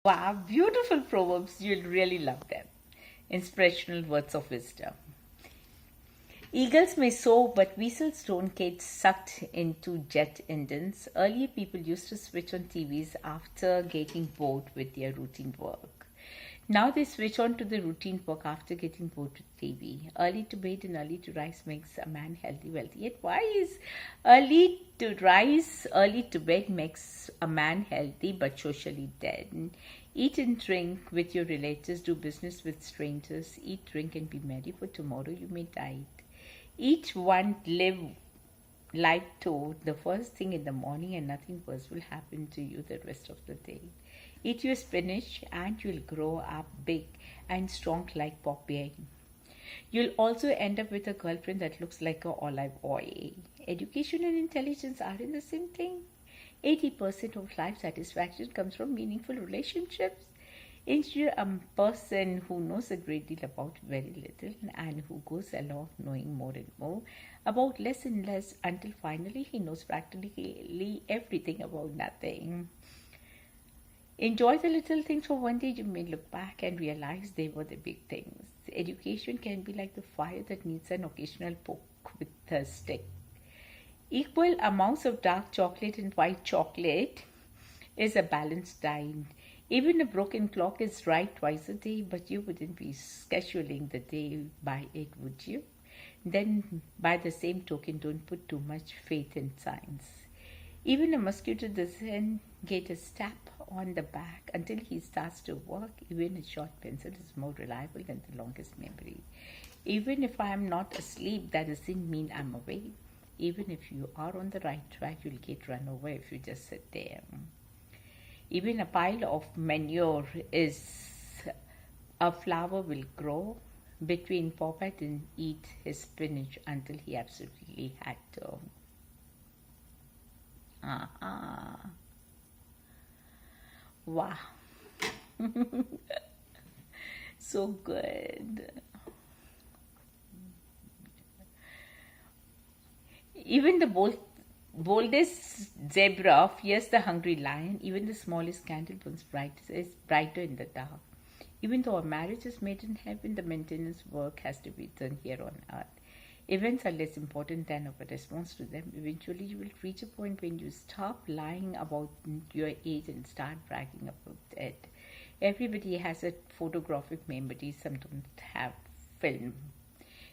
Wow, beautiful proverbs. You'll really love them. Inspirational words of wisdom. Eagles may soar, but weasels don't get sucked into jet engines. Earlier, people used to switch on TVs after getting bored with their routine work. Now they switch on to the routine work after getting bored with TV. Early to bed and early to rise makes a man healthy, wealthy. Yet, why is early to rise, early to bed makes a man healthy but socially dead? Eat and drink with your relatives, do business with strangers, eat, drink, and be merry, for tomorrow you may die. Each one live life to the first thing in the morning, and nothing worse will happen to you the rest of the day. Eat your spinach, and you'll grow up big and strong like Popeye. You'll also end up with a girlfriend that looks like a olive oil. Education and intelligence aren't the same thing. 80% of life satisfaction comes from meaningful relationships. Instead, a person who knows a great deal about very little and who goes along knowing more and more about less and less until finally he knows practically everything about nothing. Enjoy the little things, for one day you may look back and realize they were the big things. Education can be like the fire that needs an occasional poke with a stick. Equal amounts of dark chocolate and white chocolate is a balanced diet. Even a broken clock is right twice a day, but you wouldn't be scheduling the day by it, would you? Then, by the same token, don't put too much faith in science. Even a mosquito doesn't get a stab on the back until he starts to work. Even a short pencil is more reliable than the longest memory. Even if I am not asleep, that doesn't mean I'm awake. Even if you are on the right track, you'll get run over if you just sit there. Even a pile of manure is a flower will grow between Popeye and eat his spinach until he absolutely had to. Ah, wow, so good. Even the boldest zebra fears the hungry lion. Even the smallest candle burns is brighter in the dark. Even though a marriage is made in heaven, the maintenance work has to be done here on earth. Events are less important than our response to them. Eventually, you will reach a point when you stop lying about your age and start bragging about it. Everybody has a photographic memory, some don't have film.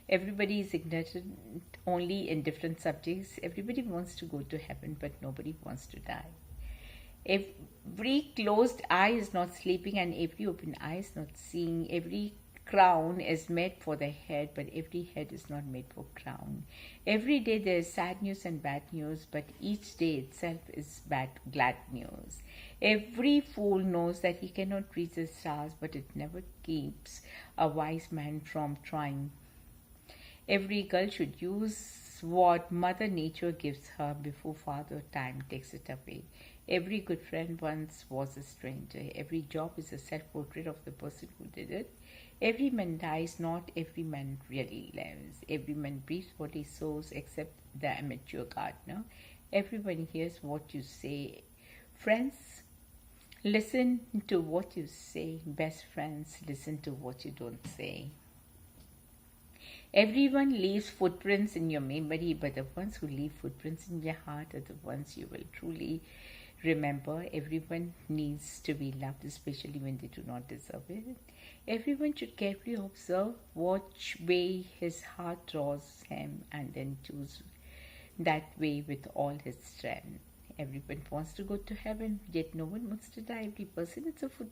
Everybody is ignorant only in different subjects. Everybody wants to go to heaven, but nobody wants to die. Every closed eye is not sleeping, and every open eye is not seeing. Every crown is made for the head, but every head is not made for crown. Every day there is sad news and bad news, but each day itself is glad news. Every fool knows that he cannot reach the stars, but it never keeps a wise man from trying. Every girl should use what Mother Nature gives her before Father Time takes it away. Every good friend once was a stranger. Every job is a self portrait of the person who did it. Every man dies, not every man really lives. Every man breathes what he sows, except the amateur gardener. Everyone hears what you say. Friends, listen to what you say. Best friends, listen to what you don't say. Everyone leaves footprints in your memory, but the ones who leave footprints in your heart are the ones you will truly remember. Everyone needs to be loved, especially when they do not deserve it. Everyone should carefully observe which way his heart draws him and then choose that way with all his strength. Everyone wants to go to heaven, yet no one wants to die. Every person is a fool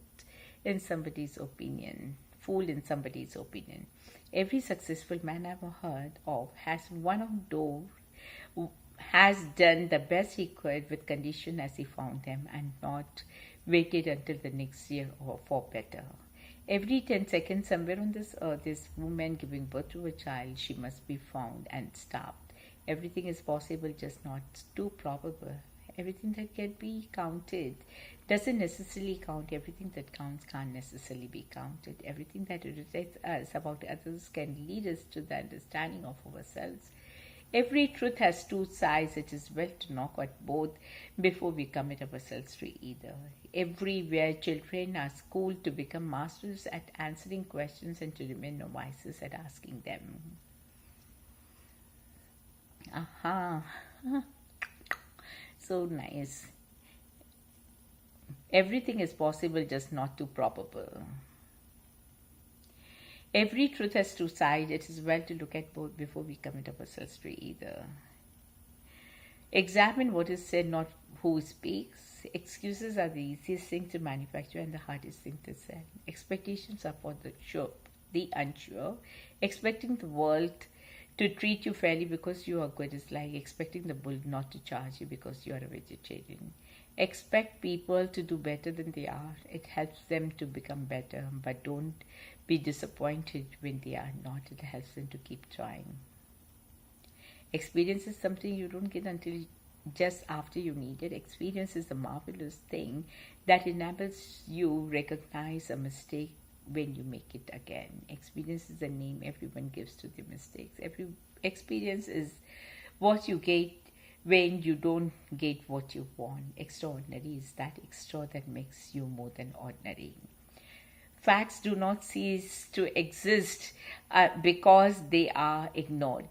in somebody's opinion. Every successful man I've ever heard of has one of those has done the best he could with condition as he found them and not waited until the next year or for better. Every 10 seconds somewhere on this earth is woman giving birth to a child. She must be found and stopped. Everything is possible, just not too probable. Everything that can be counted doesn't necessarily count. Everything that counts can't necessarily be counted. Everything that irritates us about others can lead us to the understanding of ourselves. Every truth has two sides. It is well to knock at both before we commit ourselves to either. Everywhere, children are schooled to become masters at answering questions and to remain novices at asking them. Aha. So nice. Everything is possible, just not too probable. Every truth has two sides. It is well to look at both before we commit ourselves to either. Examine what is said, not who speaks. Excuses are the easiest thing to manufacture and the hardest thing to sell. Expectations are for the unsure. Expecting the world to treat you fairly because you are good is like expecting the bull not to charge you because you are a vegetarian. Expect people to do better than they are. It helps them to become better, but don't be disappointed when they are not. It helps them to keep trying. Experience is something you don't get until just after you need it. Experience is a marvelous thing that enables you recognize a mistake when you make it again. Experience is the name everyone gives to their mistakes. Every experience is what you get when you don't get what you want. Extraordinary is that extra that makes you more than ordinary. Facts do not cease to exist because they are ignored.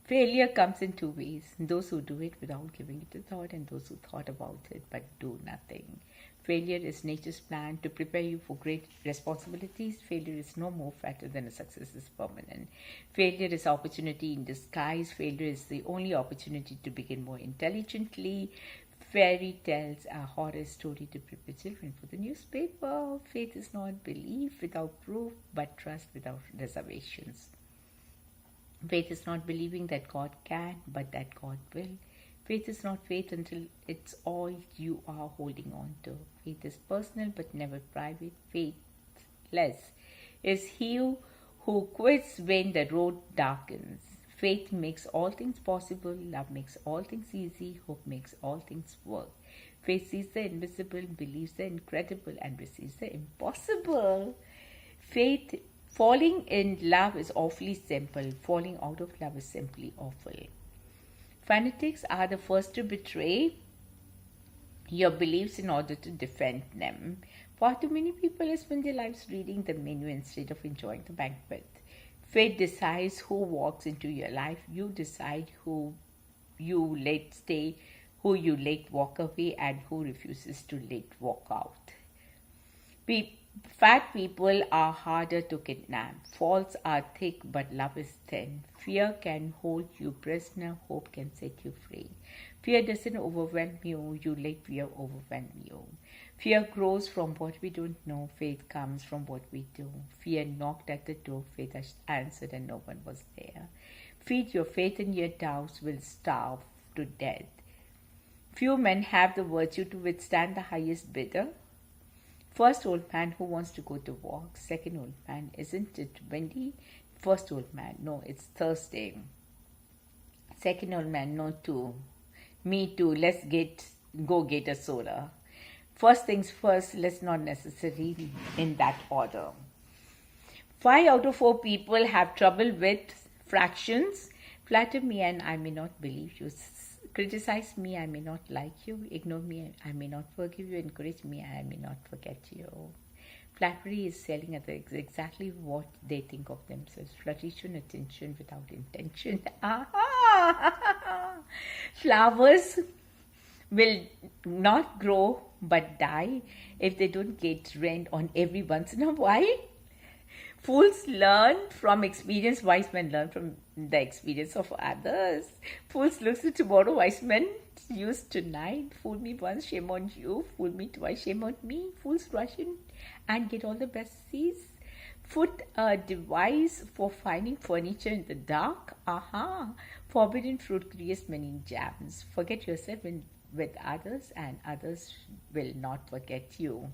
Failure comes in two ways: those who do it without giving it a thought, and those who thought about it but do nothing. Failure is nature's plan to prepare you for great responsibilities. Failure is no more fatal than a success is permanent. Failure is opportunity in disguise. Failure is the only opportunity to begin more intelligently. Fairy tales are horror story to prepare children for the newspaper. Faith is not belief without proof, but trust without reservations. Faith is not believing that God can, but that God will. Faith is not faith until it's all you are holding on to. Faith is personal but never private. Faithless is he who quits when the road darkens. Faith makes all things possible. Love makes all things easy. Hope makes all things work. Faith sees the invisible, believes the incredible, and receives the impossible. Faith, falling in love is awfully simple. Falling out of love is simply awful. Fanatics are the first to betray your beliefs in order to defend them. Far too many people spend their lives reading the menu instead of enjoying the banquet. Fate decides who walks into your life. You decide who you let stay, who you let walk away, and who refuses to let walk out. Fat people are harder to kidnap. Falls are thick, but love is thin. Fear can hold you prisoner. Hope can set you free. Fear doesn't overwhelm you. You let fear overwhelm you. Fear grows from what we don't know. Faith comes from what we do. Fear knocked at the door. Faith answered, and no one was there. Feed your faith, and your doubts will starve to death. Few men have the virtue to withstand the highest bidder. First old man who wants to go to walk. Second old man, isn't it windy? First old man, no, it's Thursday. Second old man, no, too. Me too, let's go get a soda. First things first, let's not necessarily in that order. 5 out of 4 people have trouble with fractions. Flatter me and I may not believe you. Criticize me, I may not like you. Ignore me, I may not forgive you. Encourage me, I may not forget you. Flattery is selling at exactly what they think of themselves. Flirtation, attention without intention. Flowers will not grow but die if they don't get rained on every once in a while. Fools learn from experience. Wise men learn from the experience of others. Fools look to tomorrow. Wise men use tonight. Fool me once, shame on you. Fool me twice, shame on me. Fools rush in and get all the best seats. Foot a device for finding furniture in the dark. Forbidden fruit creates many jams. Forget yourself with others, and others will not forget you.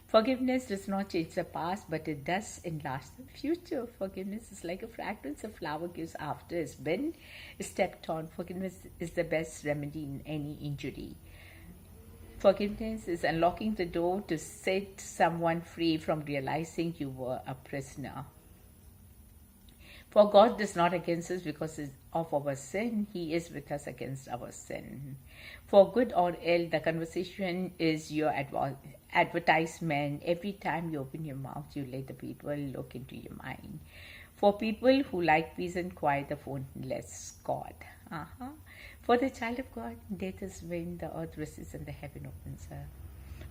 Forgiveness does not change the past, but it does enlarge the future. Forgiveness is like a fragrance a flower gives after it's been stepped on. Forgiveness is the best remedy in any injury. Forgiveness is unlocking the door to set someone free from realizing you were a prisoner. For God is not against us because of our sin, He is with us against our sin. For good or ill, the conversation is your advertisement. Every time you open your mouth, you let the people look into your mind. For people who like peace and quiet, the phone lets God. For the child of God, death is when the earth resists and the heaven opens up.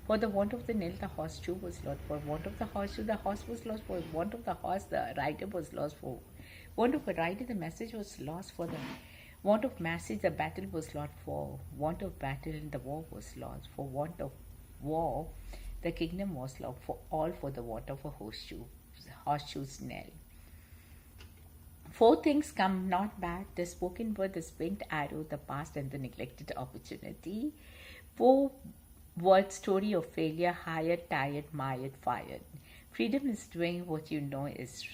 For the want of the nail, the horseshoe was lost. For want of the horseshoe, the horse was lost. For want of the horse, the rider was lost. For want of a rider, the message was lost. For the want of message, the battle was lost. For want of battle, the war was lost. For want of war, the kingdom was lost. For all for the want of a horseshoe's nail. Four things come not bad: the spoken word, the spent arrow, the past, and the neglected opportunity. Four word story of failure: hired, tired, mired, fired. Freedom is doing what you know is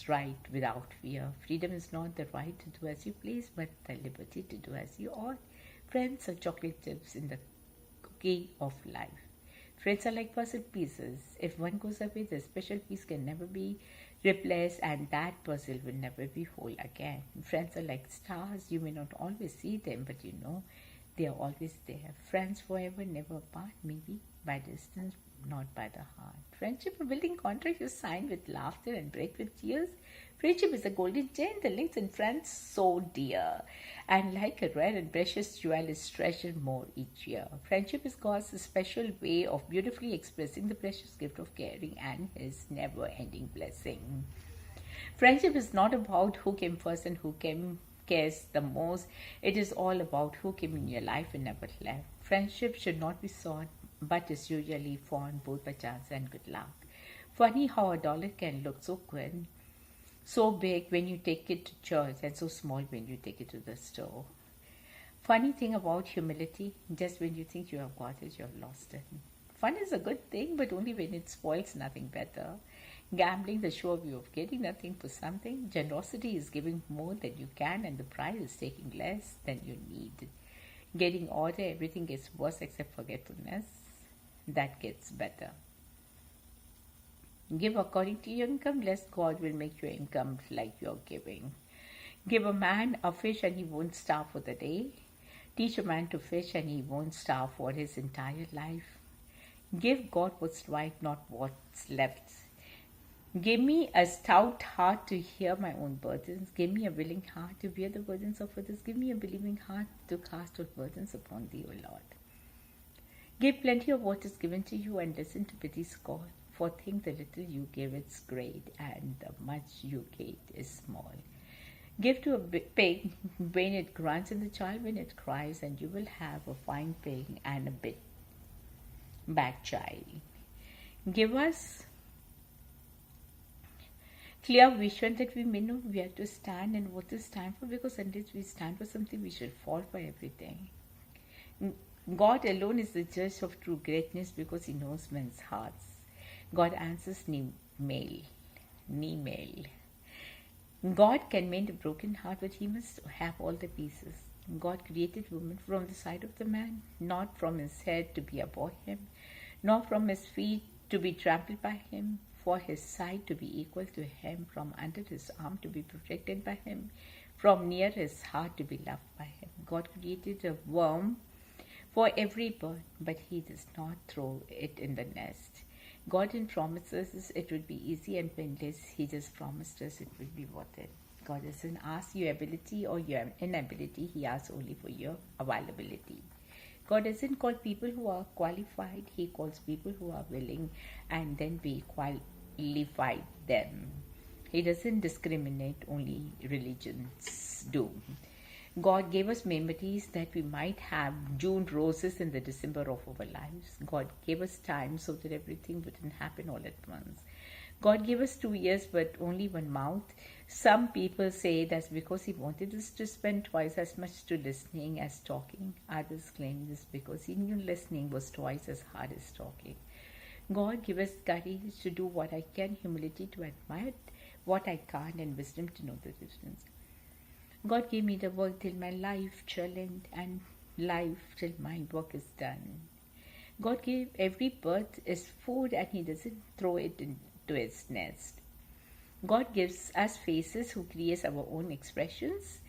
right without fear. Freedom is not the right to do as you please, but the liberty to do as you ought. Friends are chocolate chips in the cookie of life. Friends are like puzzle pieces. If one goes away, the special piece can never be replaced, and that puzzle will never be whole again. Friends are like stars. You may not always see them, but you know they are always there. Friends forever, never apart, maybe by distance, not by the heart. Friendship, a building contract you sign with laughter and break with tears. Friendship is a golden chain that links in friends so dear. And like a rare and precious jewel is treasured more each year. Friendship is God's special way of beautifully expressing the precious gift of caring and His never-ending blessing. Friendship is not about who came first and who cares the most. It is all about who came in your life and never left. Friendship should not be sought, but is usually formed both by chance and good luck. Funny how a dollar can look so good, so big when you take it to church, and so small when you take it to the store. Funny thing about humility: just when you think you have got it, you have lost it. Fun is a good thing, but only when it spoils nothing better. Gambling, the sure view of getting nothing for something. Generosity is giving more than you can, and the prize is taking less than you need. Getting order, everything gets worse except forgetfulness. That gets better. Give according to your income, lest God will make your income like your giving. Give a man a fish and he won't starve for the day. Teach a man to fish and he won't starve for his entire life. Give God what's right, not what's left. Give me a stout heart to hear my own burdens. Give me a willing heart to bear the burdens of others. Give me a believing heart to cast out burdens upon thee, O Lord. Give plenty of what is given to you and listen to pity's call. For think the little you give, it's great, and the much you get is small. Give to a pig when it grunts and the child when it cries, and you will have a fine pig and a bad child. Give us clear vision that we may know where to stand and what to stand for, because unless we stand for something, we shall fall for everything. God alone is the judge of true greatness because He knows men's hearts. God answers knee mail. God can mend a broken heart, but He must have all the pieces. God created woman from the side of the man, not from his head to be above him, nor from his feet to be trampled by him, for his side to be equal to him, from under his arm to be protected by him, from near his heart to be loved by him. God created a worm for every bird, but He does not throw it in the nest. God didn't promise us it would be easy and painless. He just promised us it would be worth it. God doesn't ask your ability or your inability. He asks only for your availability. God doesn't call people who are qualified. He calls people who are willing, and then we qualify them. He doesn't discriminate, only religions do. God gave us memories that we might have June roses in the December of our lives. God gave us time so that everything wouldn't happen all at once. God gave us 2 years but only one mouth. Some people say that's because He wanted us to spend twice as much to listening as talking. Others claim this because He knew listening was twice as hard as talking. God gave us courage to do what I can, humility to admire what I can't, and wisdom to know the difference. God gave me the work till my life shall end, and life till my work is done. God gave every bird its food, and He doesn't throw it into its nest. God gives us faces who creates our own expressions.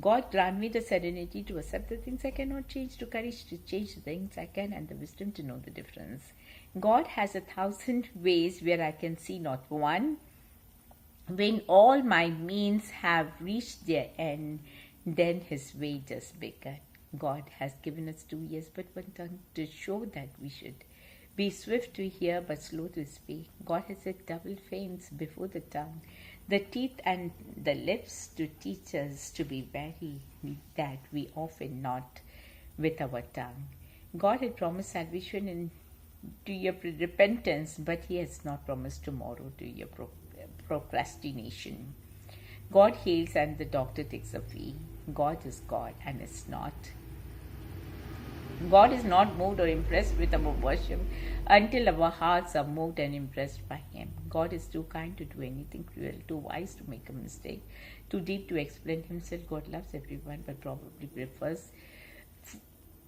God grant me the serenity to accept the things I cannot change, to courage to change the things I can, and the wisdom to know the difference. God has 1,000 ways where I can see not one. When all my means have reached their end, then his way just begun. God has given us 2 ears but one tongue to show that we should be swift to hear but slow to speak. God has set double fames before the tongue, the teeth and the lips to teach us to be wary that we often not with our tongue. God had promised salvation to your repentance, but he has not promised tomorrow to your procrastination. God heals and the doctor takes a fee. God is God and is not. God is not moved or impressed with our worship until our hearts are moved and impressed by him. God is too kind to do anything cruel, too wise to make a mistake, too deep to explain himself. God loves everyone but probably prefers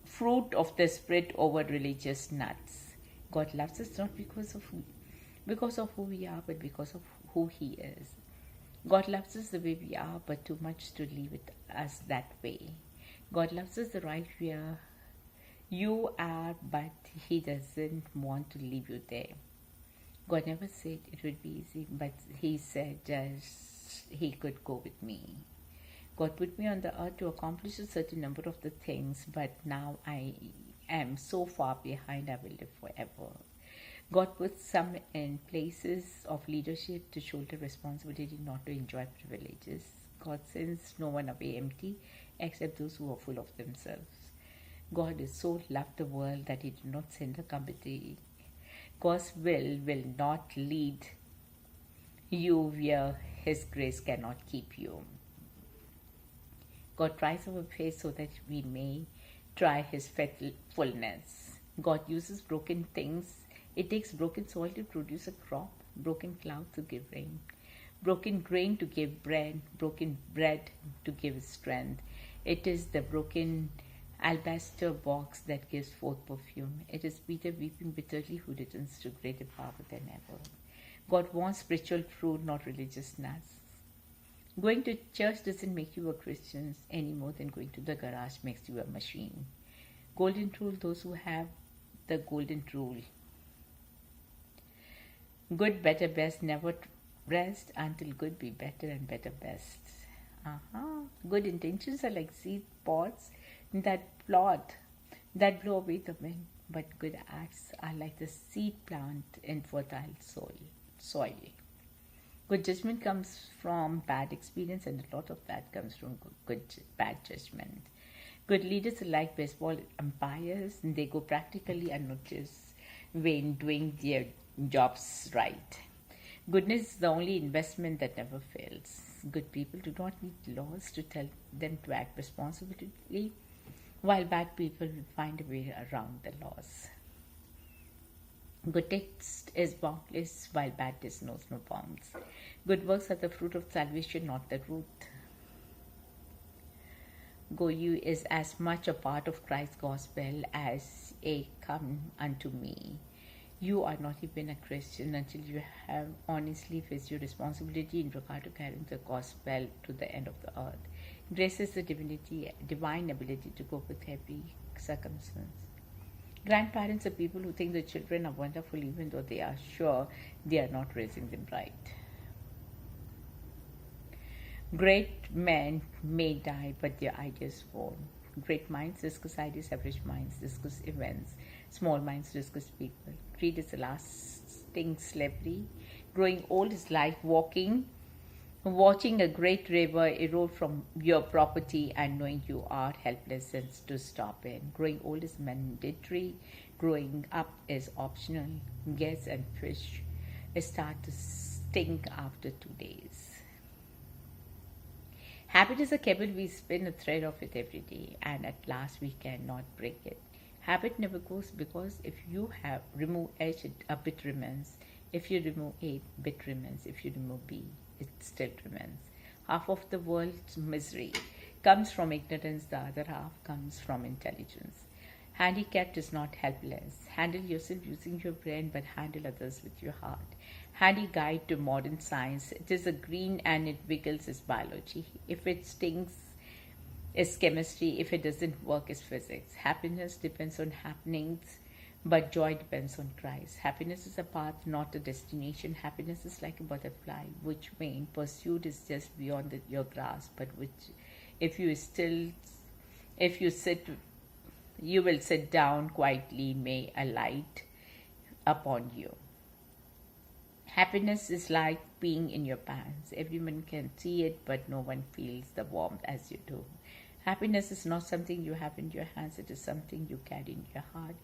fruit of the spirit over religious nuts. God loves us not because of who we are, but because of who he is. God loves us the way we are, but too much to leave us that way. God loves us the right way you are, but he doesn't want to leave you there. God never said it would be easy, but he said just he could go with me. God put me on the earth to accomplish a certain number of the things, but now I am so far behind, I will live forever. God puts some in places of leadership to shoulder responsibility, not to enjoy privileges. God sends no one away empty except those who are full of themselves. God is so loved the world that he did not send a company. God's will not lead you where his grace cannot keep you. God tries our faith so that we may try his faithfulness. God uses broken things. It takes broken soil to produce a crop, broken clouds to give rain, broken grain to give bread, broken bread to give strength. It is the broken alabaster box that gives forth perfume. It is Peter weeping bitterly who returns to greater power than ever. God wants spiritual fruit, not religious nuts. Going to church doesn't make you a Christian any more than going to the garage makes you a machine. Golden rule, those who have the golden rule. Good, better, best, never rest until good be better and better best. Good intentions are like seed pods that blow away the wind, but good acts are like the seed plant in fertile soil. Good judgment comes from bad experience, and a lot of that comes from bad judgment. Good leaders are like baseball umpires, and they go practically unnoticed when doing their jobs right. Goodness is the only investment that never fails. Good people do not need laws to tell them to act responsibly, while bad people will find a way around the laws. Good taste is boundless, while bad taste knows no bounds. Good works are the fruit of salvation, not the root. Go you is as much a part of Christ's gospel as a come unto me. You are not even a Christian until you have honestly faced your responsibility in regard to carrying the gospel to the end of the earth. Grace is the divine ability to cope with every circumstance. Grandparents are people who think the children are wonderful even though they are sure they are not raising them right. Great men may die, but their ideas won't. Great minds discuss ideas, average minds discuss events, small minds discuss people. Greed is a lasting slavery. Growing old is like watching a great river erode from your property and knowing you are helpless and to stop it. Growing old is mandatory. Growing up is optional. Guess and fish start to stink after 2 days. Habit is a cable. We spin a thread of it every day, and at last we cannot break it. Habit never goes, because if you remove H, a bit remains. If you remove A, bit remains. If you remove B, it still remains. Half of the world's misery comes from ignorance, the other half comes from intelligence. Handicapped is not helpless. Handle yourself using your brain, but handle others with your heart. Handy guide to modern science. It is a green and it wiggles is biology. If it stings, is chemistry. If it doesn't work, is physics. Happiness depends on happenings, but joy depends on cries. Happiness is a path, not a destination. Happiness is like a butterfly, which when pursued is just beyond your grasp, but which, if you still, if you sit, you will sit down quietly, may alight upon you. Happiness is like being in your pants. Everyone can see it, but no one feels the warmth as you do. Happiness is not something you have in your hands, it is something you carry in your heart.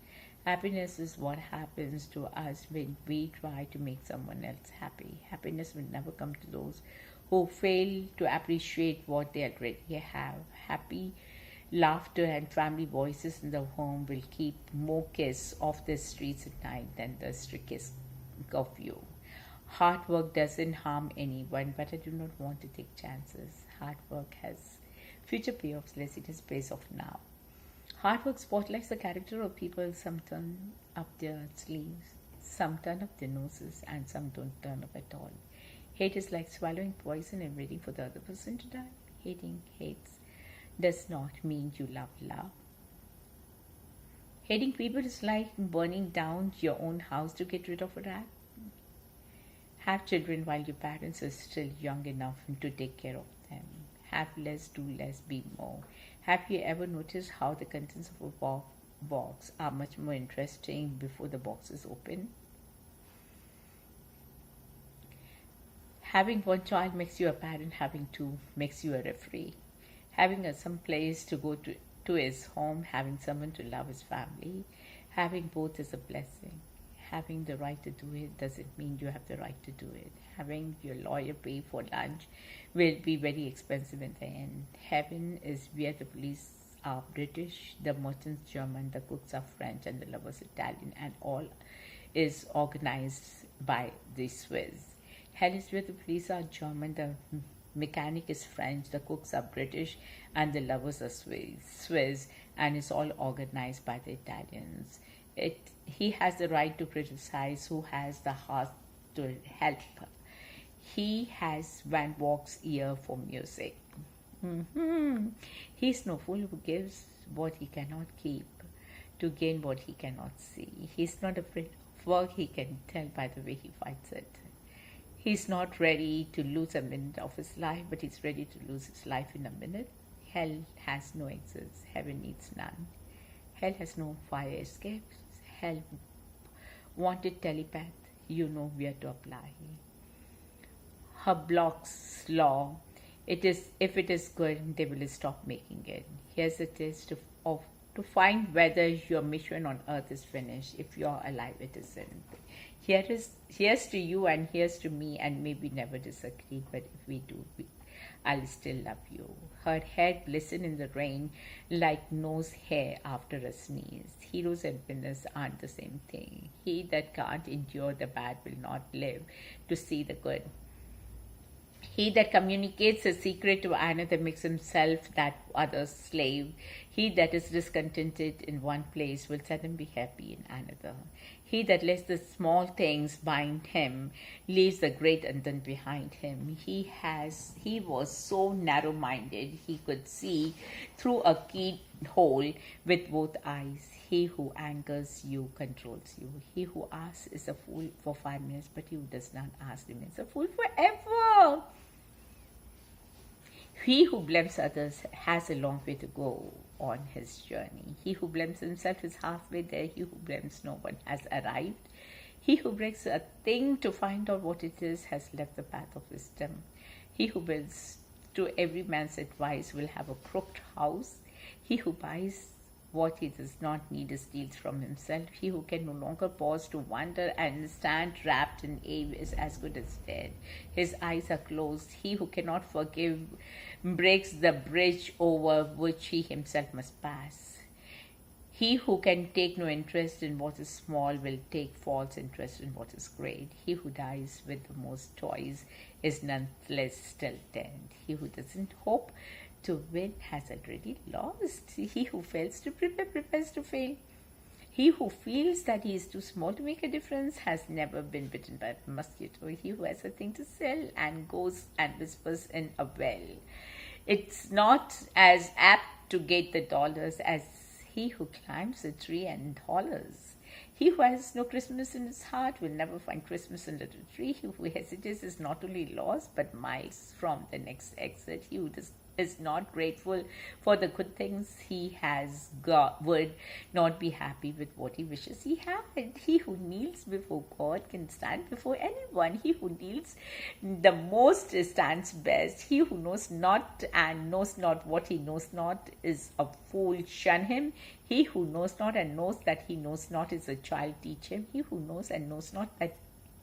Happiness is what happens to us when we try to make someone else happy. Happiness will never come to those who fail to appreciate what they already have. Happy laughter and family voices in the home will keep more kids off the streets at night than the strictest curfew. Hard work doesn't harm anyone, but I do not want to take chances. Hard work has future payoffs, less it is pays off now. Hard work spotlights the character of people. Some turn up their sleeves, some turn up their noses, and some don't turn up at all. Hate is like swallowing poison and waiting for the other person to die. Hating hates does not mean you love love. Hating people is like burning down your own house to get rid of a rat. Have children while your parents are still young enough to take care of them. Have less, do less, be more. Have you ever noticed how the contents of a box are much more interesting before the box is open? Having one child makes you a parent, having two makes you a referee. Having some place to go to his home, having someone to love his family, having both is a blessing. Having the right to do it doesn't mean you have the right to do it. Having your lawyer pay for lunch will be very expensive in the end. Heaven is where the police are British, the merchants German, the cooks are French, and the lovers Italian, and all is organized by the Swiss. Hell is where the police are German, the mechanic is French, the cooks are British, and the lovers are Swiss, and it's all organized by the Italians. He has the right to criticize who has the heart to help. He has Van Vogel's ear for music. He's no fool who gives what he cannot keep to gain what he cannot see. He's not afraid of work, he can tell by the way he fights it. He's not ready to lose a minute of his life, but he's ready to lose his life in a minute. Hell has no exits, heaven needs none. Hell has no fire escapes. Hell wanted telepath, you know where to apply. Her Bloch's law, it is if it is good, they will stop making it. Here's it is to find whether your mission on earth is finished. If you're alive, it isn't. Here's to you and here's to me, and maybe never disagree, but if we do, I'll still love you. Her head glistened in the rain like nose hair after a sneeze. Heroes and villains aren't the same thing. He that can't endure the bad will not live to see the good. He that communicates a secret to another makes himself that other's slave. He that is discontented in one place will suddenly be happy in another. He that lets the small things bind him leaves the great undone behind him. He was so narrow-minded he could see through a keyhole with both eyes. He who angers you controls you. He who asks is a fool for 5 minutes, but he who does not ask remains a fool forever. He who blames others has a long way to go on his journey. He who blames himself is halfway there. He who blames no one has arrived. He who breaks a thing to find out what it is has left the path of wisdom. He who builds to every man's advice will have a crooked house. He who buys what he does not need steals from himself. He who can no longer pause to wonder and stand wrapped in awe is as good as dead. His eyes are closed. He who cannot forgive breaks the bridge over which he himself must pass. He who can take no interest in what is small will take false interest in what is great. He who dies with the most toys is nonetheless still dead. He who doesn't hope to win has already lost. He who fails to prepare prepares to fail. He who feels that he is too small to make a difference has never been bitten by a mosquito. He who has a thing to sell and goes and whispers in a well. It's not as apt to get the dollars as he who climbs a tree and hollers. He who has no Christmas in his heart will never find Christmas under the tree. He who hesitates is not only lost but miles from the next exit. He who is not grateful for the good things he has got would not be happy with what he wishes he had. He who kneels before God can stand before anyone. He who kneels the most stands best. He who knows not and knows not what he knows not is a fool. Shun him. He who knows not and knows that he knows not is a child. Teach him. He who knows and knows not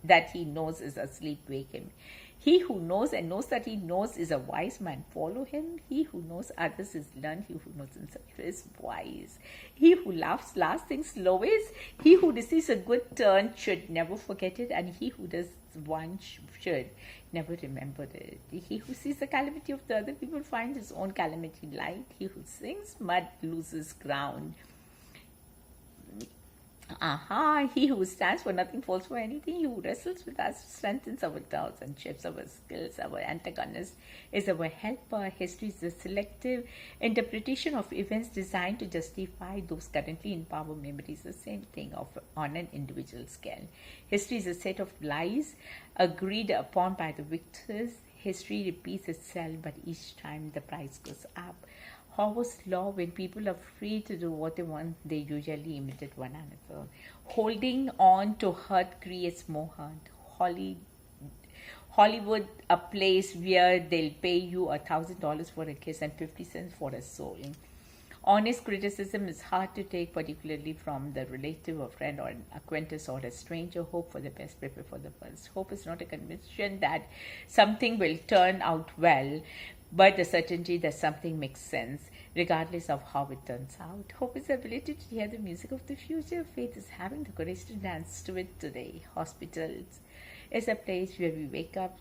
that he knows is asleep. Wake him. He who knows and knows that he knows is a wise man. Follow him. He who knows others is learned. He who knows himself is wise. He who laughs last thinks lowest. He who receives a good turn should never forget it, and he who does one should never remember it. He who sees the calamity of the other people finds his own calamity light. He who sings mud loses ground. He who stands for nothing falls for anything. He who wrestles with us strengthens our doubts and shapes our skills. Our antagonist is our helper. History is a selective interpretation of events designed to justify those currently in power. Memory is the same thing on an individual scale. History is a set of lies agreed upon by the victors. History repeats itself, but each time the price goes up. Howard's law: when people are free to do what they want, they usually imitate one another. Holding on to hurt creates more hurt. Hollywood, a place where they'll pay you $1,000 for a kiss and 50 cents for a soul. Honest criticism is hard to take, particularly from the relative, a friend, or an acquaintance, or a stranger. Hope for the best, prepare for the worst. Hope is not a conviction that something will turn out well, but the certainty that something makes sense, regardless of how it turns out. Hope is the ability to hear the music of the future. Faith is having the courage to dance to it today. Hospitals is a place where we wake up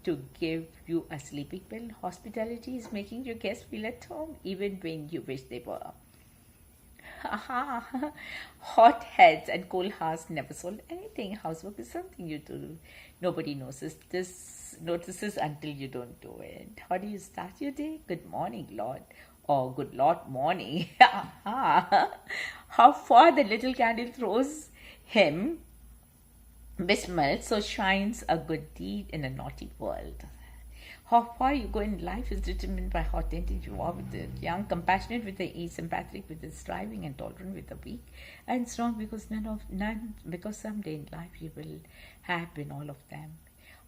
to give you a sleeping pill. Hospitality is making your guests feel at home, even when you wish they were. Hot heads and cold hearts never solve anything. Housework is something you do. Nobody notices until you don't do it. How do you start your day? Good morning, Lord. Or good Lord morning. How far the little candle throws him besmirched, so shines a good deed in a naughty world. How far you go in life is determined by how attentive you are with the young, compassionate with the aged, sympathetic with the striving, and tolerant with the weak, and strong because because someday in life you will have been all of them.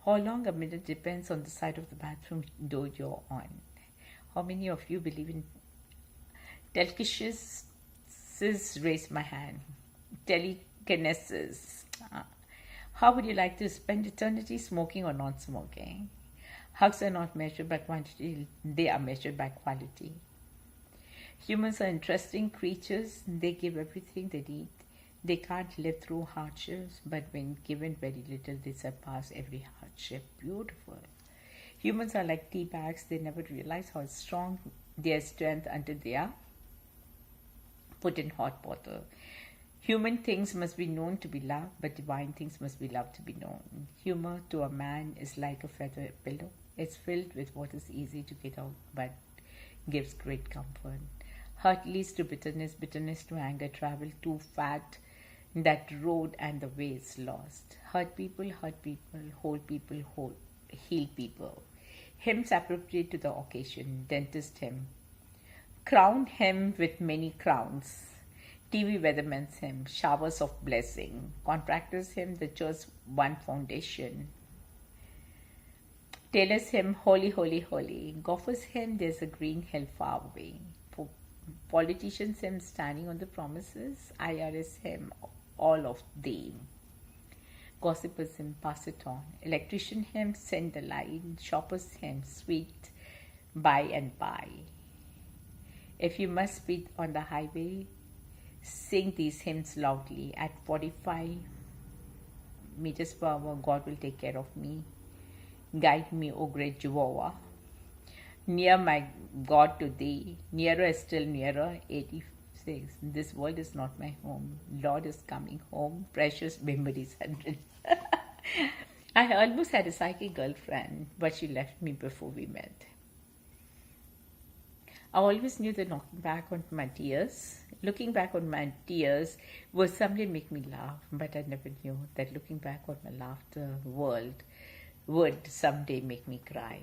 How long a minute depends on the side of the bathroom door you're on. How many of you believe in telekinesis? Raise my hand. Telekinesis. How would you like to spend eternity, smoking or not smoking? Hugs are not measured by quantity, they are measured by quality. Humans are interesting creatures. They give everything they need. They can't live through hardships, but when given very little, they surpass every hardship. Beautiful. Humans are like tea bags. They never realize how strong their strength until they are put in hot water. Human things must be known to be loved, but divine things must be loved to be known. Humor to a man is like a feather pillow. It's filled with what is easy to get out, but gives great comfort. Hurt leads to bitterness, bitterness to anger, travel too fat, that road and the way is lost. Hurt people, hold people, heal people. Hymns appropriate to the occasion, dentist hymn. Crown him with many crowns. TV weatherman's hymn, showers of blessing. Contractors hymn, the church one foundation. Tailor's hymn, holy, holy, holy. Golfer's hymn, there's a green hill far away. Politicians hymn, standing on the promises. IRS hymn, all of them. Gossipers hymn, pass it on. Electrician hymn, send the line. Shopper's hymn, sweet by and by. If you must speed on the highway, sing these hymns loudly. At 45 meters per hour, God will take care of me. Guide me, O great Jehovah. Near my God to thee, nearer still nearer, 86. This world is not my home. Lord is coming home. Precious memories 100. I almost had a psychic girlfriend, but she left me before we met. I always knew that looking back on my tears would someday make me laugh, but I never knew that looking back on my laughter world would someday make me cry.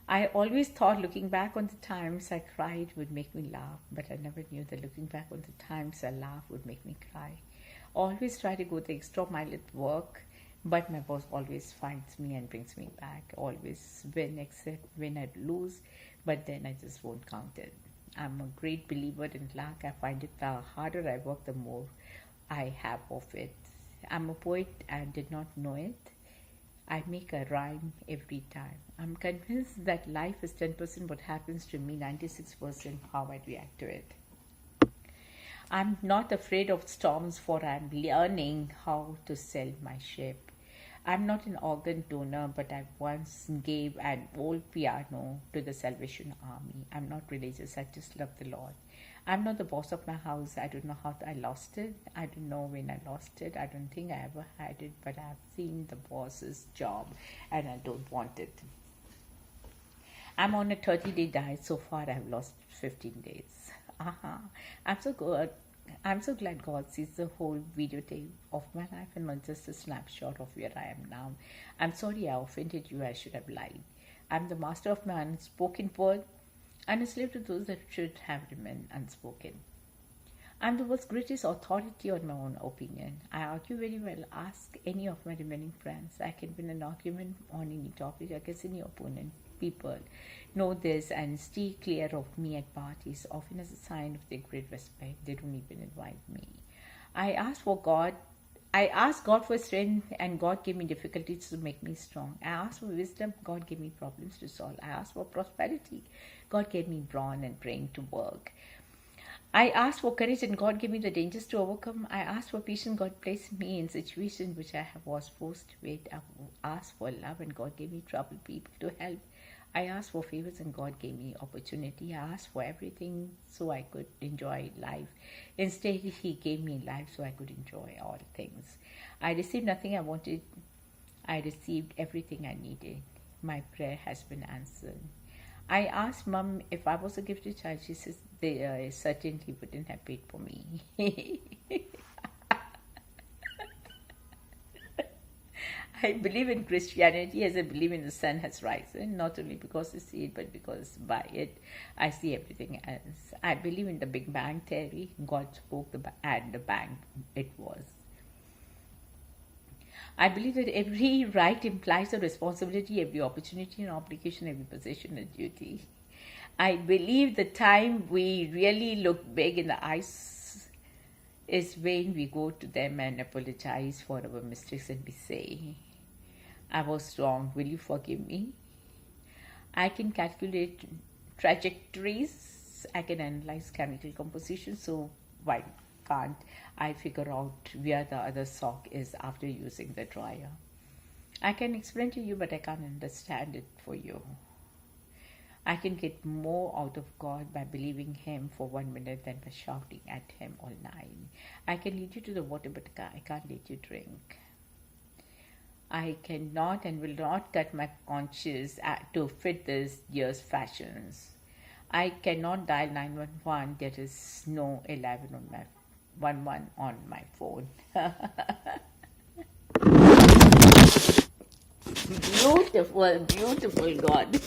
I always thought looking back on the times I cried would make me laugh, but I never knew that looking back on the times I laughed would make me cry. Always try to go the extra mile at work, but my boss always finds me and brings me back. Always win except when I lose, but then I just won't count it. I'm a great believer in luck. I find it the harder I work, the more I have of it. I'm a poet and did not know it. I make a rhyme every time. I'm convinced that life is 10% what happens to me, 96% how I react to it. I'm not afraid of storms, for I'm learning how to sail my ship. I'm not an organ donor, but I once gave an old piano to the Salvation Army. I'm not religious, I just love the Lord. I'm not the boss of my house. I don't know how I lost it. I don't know when I lost it. I don't think I ever had it, but I've seen the boss's job and I don't want it. I'm on a 30-day diet. So far, I've lost 15 days. I'm so good. I'm so glad God sees the whole videotape of my life and not just a snapshot of where I am now. I'm sorry I offended you. I should have lied. I'm the master of my unspoken word and a slave to those that should have remained unspoken. I'm the world's greatest authority on my own opinion. I argue very well. Ask any of my remaining friends. I can win an argument on any topic against any opponent. People know this and stay clear of me at parties, often as a sign of their great respect. They don't even invite me. I asked God for strength, and God gave me difficulties to make me strong. I asked for wisdom, God gave me problems to solve. I asked for prosperity, God gave me brawn and brain to work. I asked for courage, and God gave me the dangers to overcome. I asked for patience, God placed me in situations which I was forced to wait. I asked for love, and God gave me troubled people to help. I asked for favors and God gave me opportunity. I asked for everything so I could enjoy life. Instead, He gave me life so I could enjoy all things. I received nothing I wanted. I received everything I needed. My prayer has been answered. I asked Mom if I was a gifted child. She says they certainly wouldn't have paid for me. I believe in Christianity as I believe in the sun has risen, not only because I see it, but because by it I see everything else. I believe in the Big Bang theory. God spoke and the bang it was. I believe that every right implies a responsibility, every opportunity and obligation, every possession and duty. I believe the time we really look big in the eyes is when we go to them and apologize for our mistakes and we say, I was wrong, will you forgive me? I can calculate trajectories, I can analyze chemical composition, so why can't I figure out where the other sock is after using the dryer? I can explain to you, but I can't understand it for you. I can get more out of God by believing Him for 1 minute than by shouting at Him all night. I can lead you to the water, but I can't let you drink. I cannot and will not cut my conscience to fit this year's fashions. I cannot dial 911. There is no 11 on my 11 on my phone. Beautiful, beautiful God.